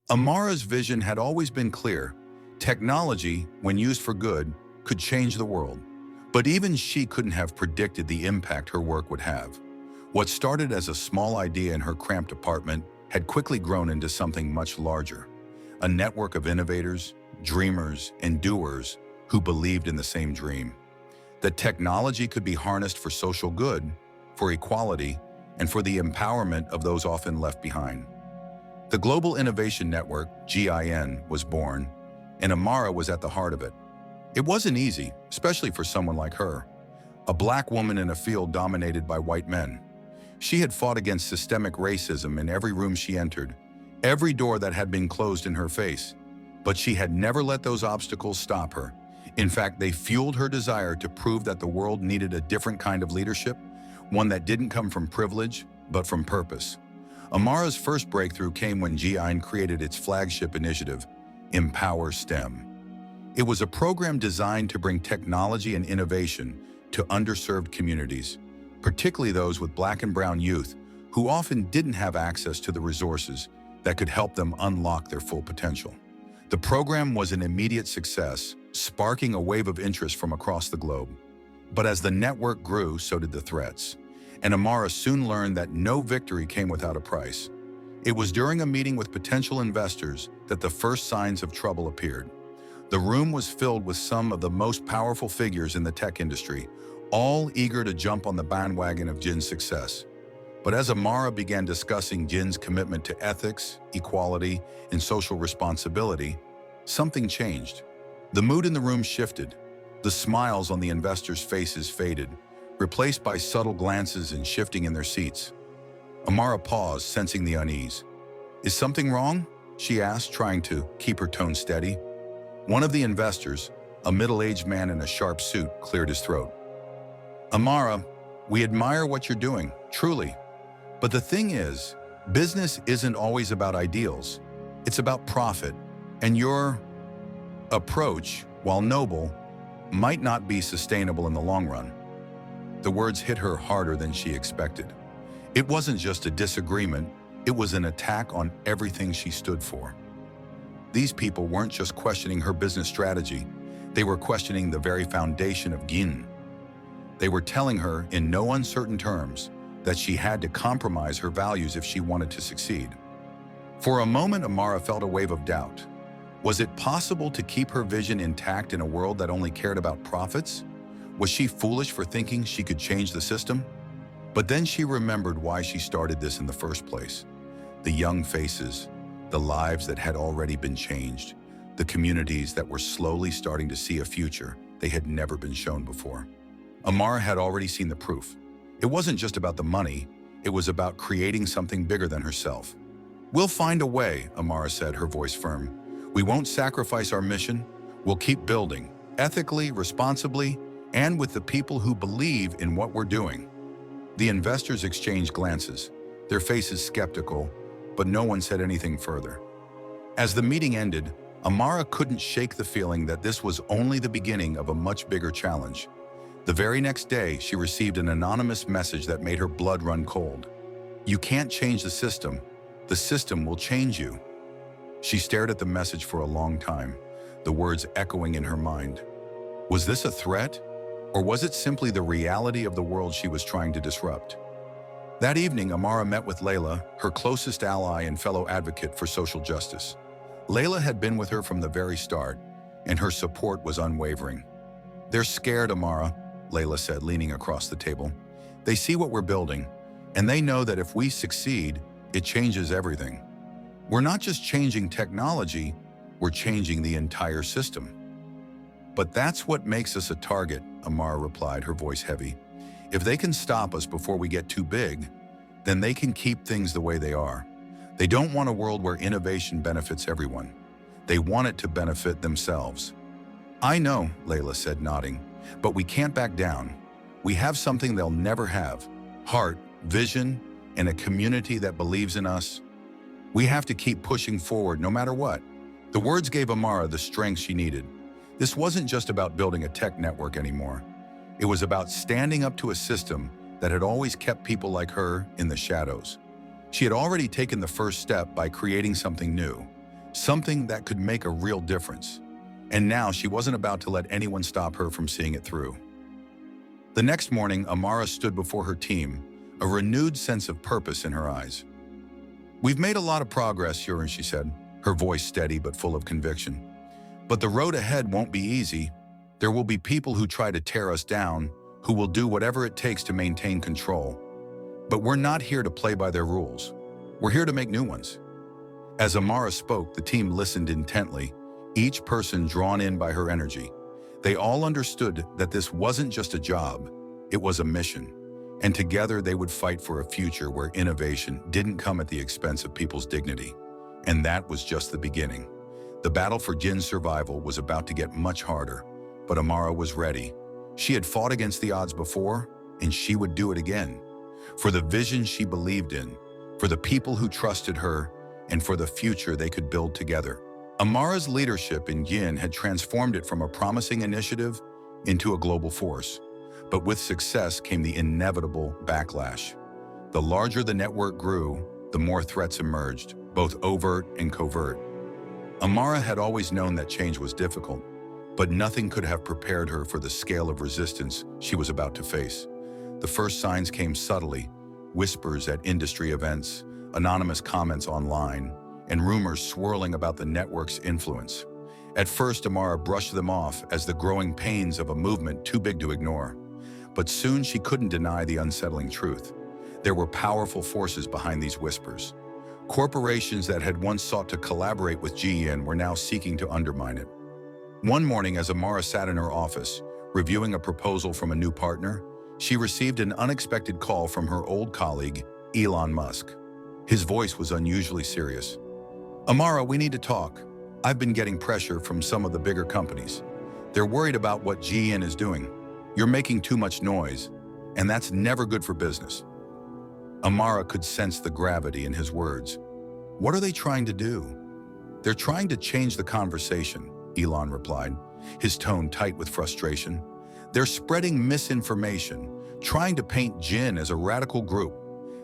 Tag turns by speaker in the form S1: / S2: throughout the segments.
S1: Amara's vision had always been clear. Technology, when used for good, could change the world. But even she couldn't have predicted the impact her work would have. What started as a small idea in her cramped apartment had quickly grown into something much larger. A network of innovators, dreamers, and doers who believed in the same dream. That technology could be harnessed for social good, for equality, and for the empowerment of those often left behind. The Global Innovation Network, GIN, was born, and Amara was at the heart of it. It wasn't easy, especially for someone like her, a black woman in a field dominated by white men. She had fought against systemic racism in every room she entered, every door that had been closed in her face. But she had never let those obstacles stop her. In fact, they fueled her desire to prove that the world needed a different kind of leadership, one that didn't come from privilege, but from purpose. Amara's first breakthrough came when GIN created its flagship initiative, Empower STEM. It was a program designed to bring technology and innovation to underserved communities, particularly those with Black and brown youth who often didn't have access to the resources that could help them unlock their full potential. The program was an immediate success, sparking a wave of interest from across the globe. But as the network grew, so did the threats. And Amara soon learned that no victory came without a price. It was during a meeting with potential investors that the first signs of trouble appeared. The room was filled with some of the most powerful figures in the tech industry, all eager to jump on the bandwagon of GIN's success. But as Amara began discussing GIN's commitment to ethics, equality, and social responsibility, something changed. The mood in the room shifted. The smiles on the investors' faces faded, replaced by subtle glances and shifting in their seats. Amara paused, sensing the unease. "Is something wrong?" she asked, trying to keep her tone steady. One of the investors, a middle-aged man in a sharp suit, cleared his throat. "Amara, we admire what you're doing, truly. But the thing is, business isn't always about ideals. It's about profit, and your approach, while noble, might not be sustainable in the long run." The words hit her harder than she expected. It wasn't just a disagreement, it was an attack on everything she stood for. These people weren't just questioning her business strategy, they were questioning the very foundation of GIN. They were telling her, in no uncertain terms, that she had to compromise her values if she wanted to succeed. For a moment, Amara felt a wave of doubt. Was it possible to keep her vision intact in a world that only cared about profits? Was she foolish for thinking she could change the system? But then she remembered why she started this in the first place. The young faces, the lives that had already been changed, the communities that were slowly starting to see a future they had never been shown before. Amara had already seen the proof. It wasn't just about the money, it was about creating something bigger than herself. "We'll find a way," Amara said, her voice firm. "We won't sacrifice our mission. We'll keep building, ethically, responsibly, and with the people who believe in what we're doing." The investors exchanged glances, their faces skeptical, but no one said anything further. As the meeting ended, Amara couldn't shake the feeling that this was only the beginning of a much bigger challenge. The very next day, she received an anonymous message that made her blood run cold. "You can't change the system will change you." She stared at the message for a long time, the words echoing in her mind. Was this a threat? Or was it simply the reality of the world she was trying to disrupt? That evening, Amara met with Layla, her closest ally and fellow advocate for social justice. Layla had been with her from the very start, and her support was unwavering. "They're scared, Amara," Layla said, leaning across the table. "They see what we're building, and they know that if we succeed, it changes everything. We're not just changing technology, we're changing the entire system." "But that's what makes us a target," Amara replied, her voice heavy. "If they can stop us before we get too big, then they can keep things the way they are. They don't want a world where innovation benefits everyone. They want it to benefit themselves." "I know," Layla said, nodding, "but we can't back down. We have something they'll never have: heart, vision, and a community that believes in us. We have to keep pushing forward no matter what." The words gave Amara the strength she needed. This wasn't just about building a tech network anymore. It was about standing up to a system that had always kept people like her in the shadows. She had already taken the first step by creating something new. something that could make a real difference. And now she wasn't about to let anyone stop her from seeing it through. The next morning, Amara stood before her team, a renewed sense of purpose in her eyes. "We've made a lot of progress, Yurin," she said, her voice steady but full of conviction. "But the road ahead won't be easy. There will be people who try to tear us down, who will do whatever it takes to maintain control. But we're not here to play by their rules. We're here to make new ones." As Amara spoke, the team listened intently, each person drawn in by her energy. They all understood that this wasn't just a job, it was a mission. And together they would fight for a future where innovation didn't come at the expense of people's dignity. And that was just the beginning. The battle for Jin's survival was about to get much harder, but Amara was ready. She had fought against the odds before, and she would do it again. For the vision she believed in, for the people who trusted her, and for the future they could build together. Amara's leadership in Yin had transformed it from a promising initiative into a global force. But with success came the inevitable backlash. The larger the network grew, the more threats emerged, both overt and covert. Amara had always known that change was difficult, but nothing could have prepared her for the scale of resistance she was about to face. The first signs came subtly: whispers at industry events, anonymous comments online, and rumors swirling about the network's influence. At first, Amara brushed them off as the growing pains of a movement too big to ignore. But soon she couldn't deny the unsettling truth. There were powerful forces behind these whispers. Corporations that had once sought to collaborate with GN were now seeking to undermine it. One morning, as Amara sat in her office, reviewing a proposal from a new partner, she received an unexpected call from her old colleague, Elon Musk. His voice was unusually serious. "Amara, we need to talk. I've been getting pressure from some of the bigger companies. They're worried about what GN is doing. You're making too much noise, and that's never good for business." Amara could sense the gravity in his words. "What are they trying to do?" "They're trying to change the conversation," Elon replied, his tone tight with frustration. "They're spreading misinformation, trying to paint Jin as a radical group.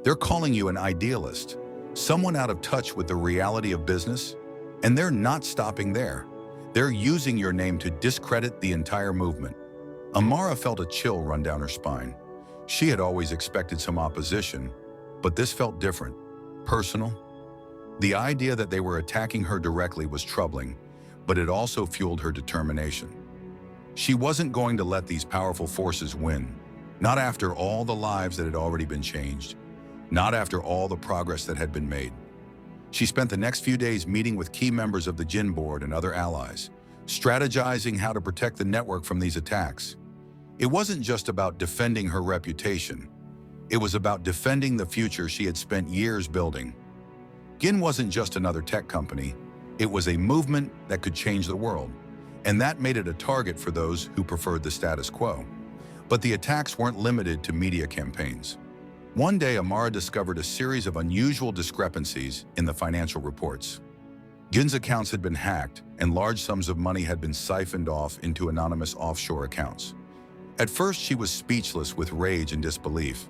S1: They're calling you an idealist, someone out of touch with the reality of business. And they're not stopping there. They're using your name to discredit the entire movement." Amara felt a chill run down her spine. She had always expected some opposition, but this felt different, personal. The idea that they were attacking her directly was troubling, but it also fueled her determination. She wasn't going to let these powerful forces win, not after all the lives that had already been changed, not after all the progress that had been made. She spent the next few days meeting with key members of the Jin board and other allies, strategizing how to protect the network from these attacks. It wasn't just about defending her reputation. It was about defending the future she had spent years building. Jin wasn't just another tech company. It was a movement that could change the world, and that made it a target for those who preferred the status quo. But the attacks weren't limited to media campaigns. One day, Amara discovered a series of unusual discrepancies in the financial reports. Jin's accounts had been hacked, and large sums of money had been siphoned off into anonymous offshore accounts. At first, she was speechless with rage and disbelief.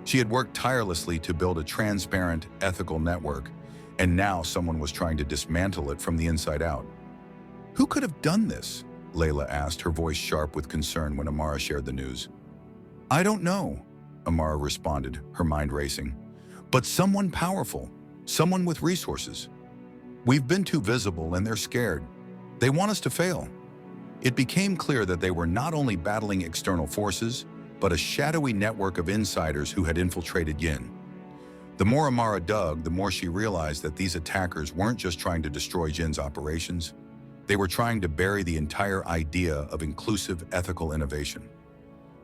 S1: She had worked tirelessly to build a transparent, ethical network, and now someone was trying to dismantle it from the inside out. "Who could have done this?" Layla asked, her voice sharp with concern when Amara shared the news. "I don't know," Amara responded, her mind racing. "But someone powerful, someone with resources. We've been too visible and they're scared. They want us to fail." It became clear that they were not only battling external forces, but a shadowy network of insiders who had infiltrated Yin. The more Amara dug, the more she realized that these attackers weren't just trying to destroy Jin's operations. They were trying to bury the entire idea of inclusive ethical innovation.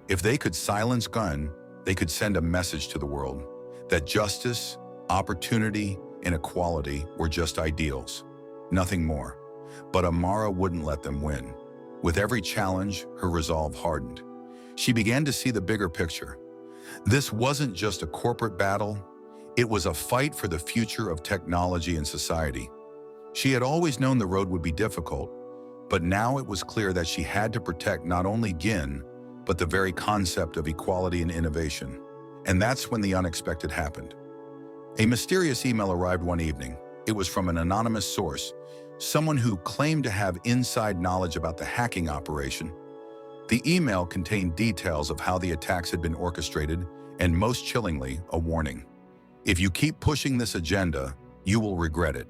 S1: If they could silence Gun, they could send a message to the world that justice, opportunity, and equality were just ideals, nothing more. But Amara wouldn't let them win. With every challenge, her resolve hardened. She began to see the bigger picture. This wasn't just a corporate battle, it was a fight for the future of technology and society. She had always known the road would be difficult, but now it was clear that she had to protect not only Gin, but the very concept of equality and innovation. And that's when the unexpected happened. A mysterious email arrived one evening. It was from an anonymous source, someone who claimed to have inside knowledge about the hacking operation. The email contained details of how the attacks had been orchestrated and, most chillingly, a warning. If you keep pushing this agenda, you will regret it.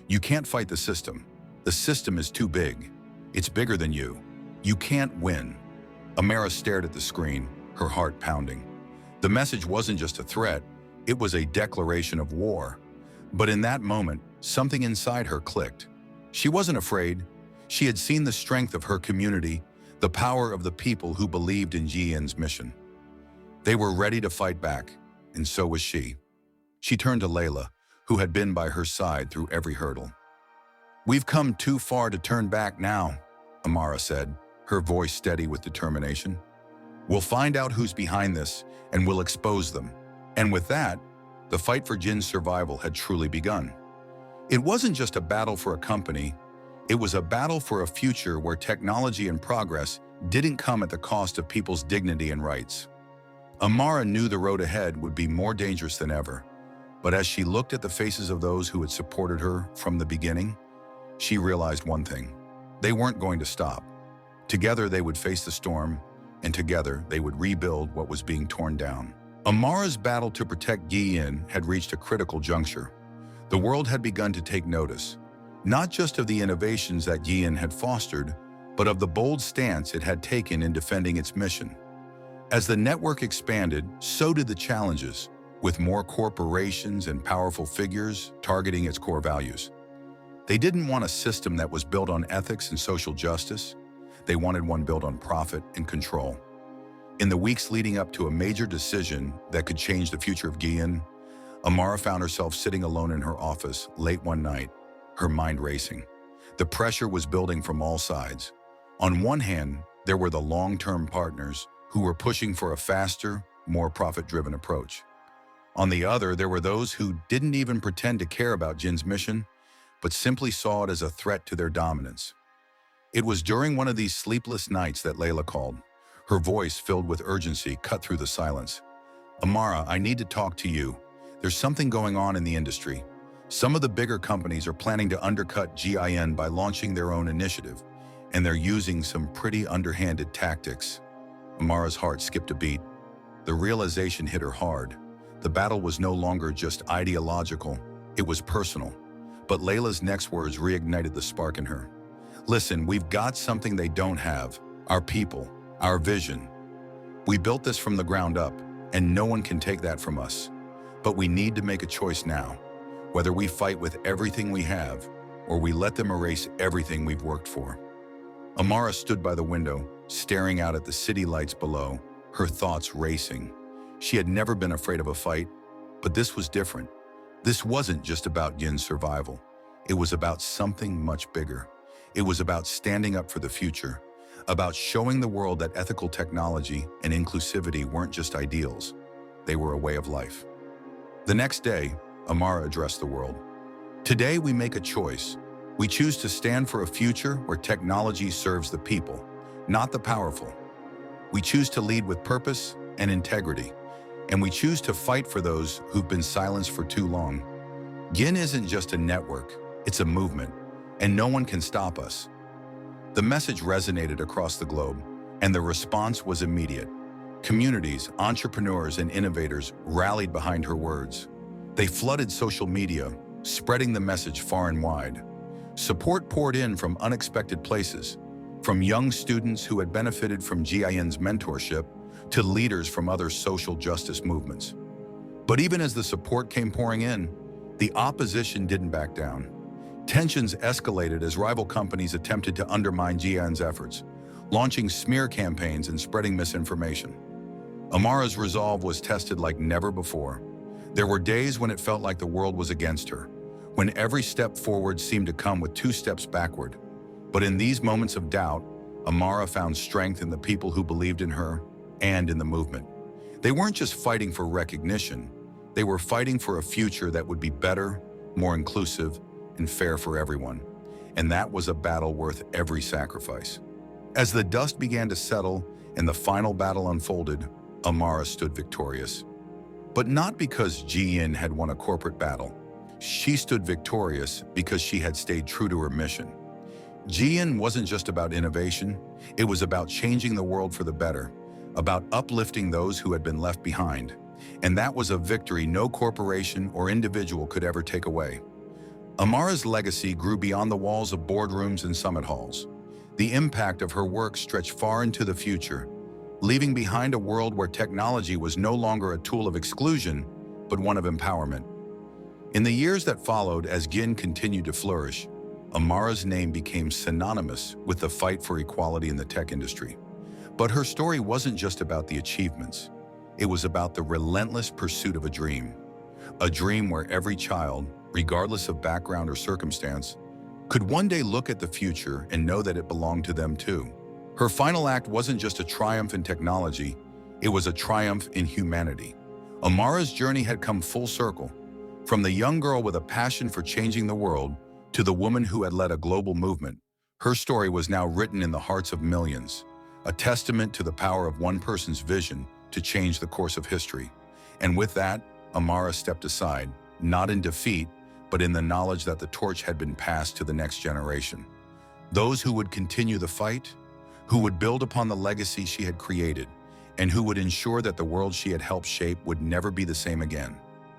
S1: You can't fight the system. The system is too big. It's bigger than you. You can't win. Amara stared at the screen, her heart pounding. The message wasn't just a threat, it was a declaration of war. But in that moment, something inside her clicked. She wasn't afraid. She had seen the strength of her community, the power of the people who believed in Jian's mission. They were ready to fight back, and so was she. She turned to Layla, who had been by her side through every hurdle. "We've come too far to turn back now," Amara said, her voice steady with determination. "We'll find out who's behind this, and we'll expose them." And with that, the fight for Jin's survival had truly begun. It wasn't just a battle for a company, it was a battle for a future where technology and progress didn't come at the cost of people's dignity and rights. Amara knew the road ahead would be more dangerous than ever, but as she looked at the faces of those who had supported her from the beginning, she realized one thing: they weren't going to stop. Together they would face the storm, and together they would rebuild what was being torn down. Amara's battle to protect Jian had reached a critical juncture. The world had begun to take notice, not just of the innovations that Jian had fostered, but of the bold stance it had taken in defending its mission. As the network expanded, so did the challenges, with more corporations and powerful figures targeting its core values. They didn't want a system that was built on ethics and social justice. They wanted one built on profit and control. In the weeks leading up to a major decision that could change the future of Jian, Amara found herself sitting alone in her office late one night, her mind racing. The pressure was building from all sides. On one hand, there were the long-term partners who were pushing for a faster, more profit-driven approach. On the other, there were those who didn't even pretend to care about Jin's mission, but simply saw it as a threat to their dominance. It was during one of these sleepless nights that Layla called. Her voice, filled with urgency, cut through the silence. "Amara, I need to talk to you. There's something going on in the industry. Some of the bigger companies are planning to undercut GIN by launching their own initiative, and they're using some pretty underhanded tactics." Amara's heart skipped a beat. The realization hit her hard. The battle was no longer just ideological, it was personal. But Layla's next words reignited the spark in her. "Listen, we've got something they don't have. Our people, our vision. We built this from the ground up, and no one can take that from us. But we need to make a choice now, whether we fight with everything we have, or we let them erase everything we've worked for." Amara stood by the window, staring out at the city lights below, her thoughts racing. She had never been afraid of a fight, but this was different. This wasn't just about Jin's survival. It was about something much bigger. It was about standing up for the future, about showing the world that ethical technology and inclusivity weren't just ideals. They were a way of life. The next day, Amara addressed the world. "Today we make a choice. We choose to stand for a future where technology serves the people, not the powerful. We choose to lead with purpose and integrity, and we choose to fight for those who've been silenced for too long. GIN isn't just a network, it's a movement, and no one can stop us." The message resonated across the globe, and the response was immediate. Communities, entrepreneurs, and innovators rallied behind her words. They flooded social media, spreading the message far and wide. Support poured in from unexpected places, from young students who had benefited from GIN's mentorship to leaders from other social justice movements. But even as the support came pouring in, the opposition didn't back down. Tensions escalated as rival companies attempted to undermine GIN's efforts, launching smear campaigns and spreading misinformation. Amara's resolve was tested like never before. There were days when it felt like the world was against her, when every step forward seemed to come with 2 steps backward. But in these moments of doubt, Amara found strength in the people who believed in her and in the movement. They weren't just fighting for recognition, they were fighting for a future that would be better, more inclusive, and fair for everyone. And that was a battle worth every sacrifice. As the dust began to settle and the final battle unfolded, Amara stood victorious. But not because GIN had won a corporate battle. She stood victorious because she had stayed true to her mission. GN wasn't just about innovation, it was about changing the world for the better, about uplifting those who had been left behind. And that was a victory no corporation or individual could ever take away. Amara's legacy grew beyond the walls of boardrooms and summit halls. The impact of her work stretched far into the future, leaving behind a world where technology was no longer a tool of exclusion, but one of empowerment. In the years that followed, as GN continued to flourish, Amara's name became synonymous with the fight for equality in the tech industry. But her story wasn't just about the achievements. It was about the relentless pursuit of a dream where every child, regardless of background or circumstance, could one day look at the future and know that it belonged to them too. Her final act wasn't just a triumph in technology, it was a triumph in humanity. Amara's journey had come full circle, from the young girl with a passion for changing the world to the woman who had led a global movement. Her story was now written in the hearts of millions, a testament to the power of one person's vision to change the course of history. And with that, Amara stepped aside, not in defeat, but in the knowledge that the torch had been passed to the next generation. Those who would continue the fight, who would build upon the legacy she had created, and who would ensure that the world she had helped shape would never be the same again.